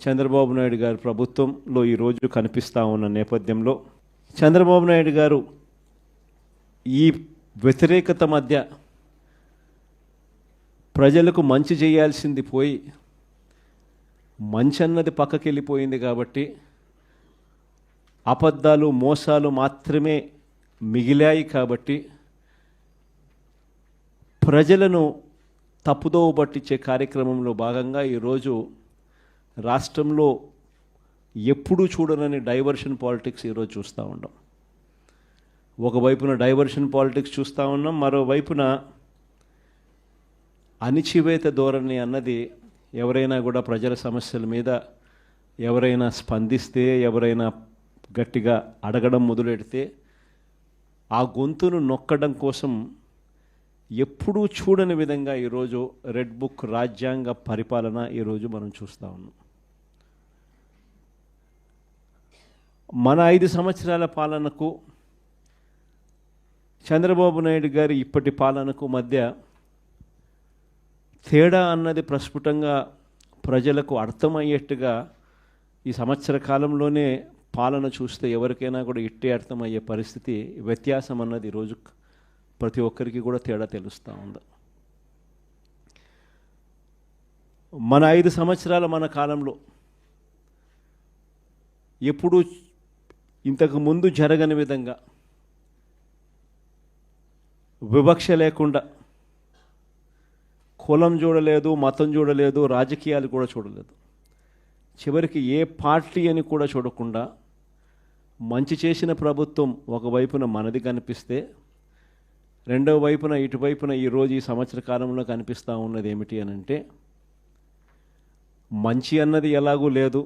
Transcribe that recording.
చంద్రబాబు నాయుడు గారి ప్రభుత్వంలో ఈరోజు కనిపిస్తూ ఉన్న నేపథ్యంలో చంద్రబాబు నాయుడు గారు ఈ వ్యతిరేకత మధ్య ప్రజలకు మంచి చేయాల్సింది పోయి మంచి అన్నది పక్కకి వెళ్ళిపోయింది కాబట్టి అబద్ధాలు మోసాలు మాత్రమే మిగిలాయి కాబట్టి ప్రజలను తప్పుదోవ పట్టించే కార్యక్రమంలో భాగంగా ఈరోజు రాష్ట్రంలో ఎప్పుడూ చూడనని డైవర్షన్ పాలిటిక్స్ ఈరోజు చూస్తూ ఉన్నాం. ఒకవైపున డైవర్షన్ పాలిటిక్స్ చూస్తూ ఉన్నాం, మరోవైపున అణిచివేత ధోరణి అన్నది ఎవరైనా కూడా ప్రజల సమస్యల మీద ఎవరైనా స్పందిస్తే, ఎవరైనా గట్టిగా అడగడం మొదలెడితే ఆ గొంతును నొక్కడం కోసం ఎప్పుడూ చూడని విధంగా ఈరోజు రెడ్ బుక్ రాజ్యాంగ పరిపాలన ఈరోజు మనం చూస్తూ ఉన్నాం. మన 5 సంవత్సరాల పాలనకు చంద్రబాబు నాయుడు గారి ఇప్పటి పాలనకు మధ్య తేడా అన్నది ప్రస్ఫుటంగా ప్రజలకు అర్థమయ్యేట్టుగా ఈ సంవత్సర కాలంలోనే పాలన చూస్తే ఎవరికైనా కూడా ఇట్టే అర్థమయ్యే పరిస్థితి, వ్యత్యాసం అన్నది ఈరోజు ప్రతి ఒక్కరికి కూడా తేడా తెలుస్తూ ఉంది. మన 5 సంవత్సరాల మన కాలంలో ఎప్పుడూ ఇంతకు ముందు జరగని విధంగా వివక్ష లేకుండా కులం చూడలేదు, మతం చూడలేదు, రాజకీయాలు కూడా చూడలేదు, చివరికి ఏ పార్టీ అని కూడా చూడకుండా మంచి చేసిన ప్రభుత్వం ఒకవైపున మనది కనిపిస్తే రెండవ వైపున ఇటువైపున ఈరోజు ఈ సంవత్సర కాలంలో కనిపిస్తూ ఉన్నది ఏమిటి అని అంటే మంచి అన్నది ఎలాగూ లేదు,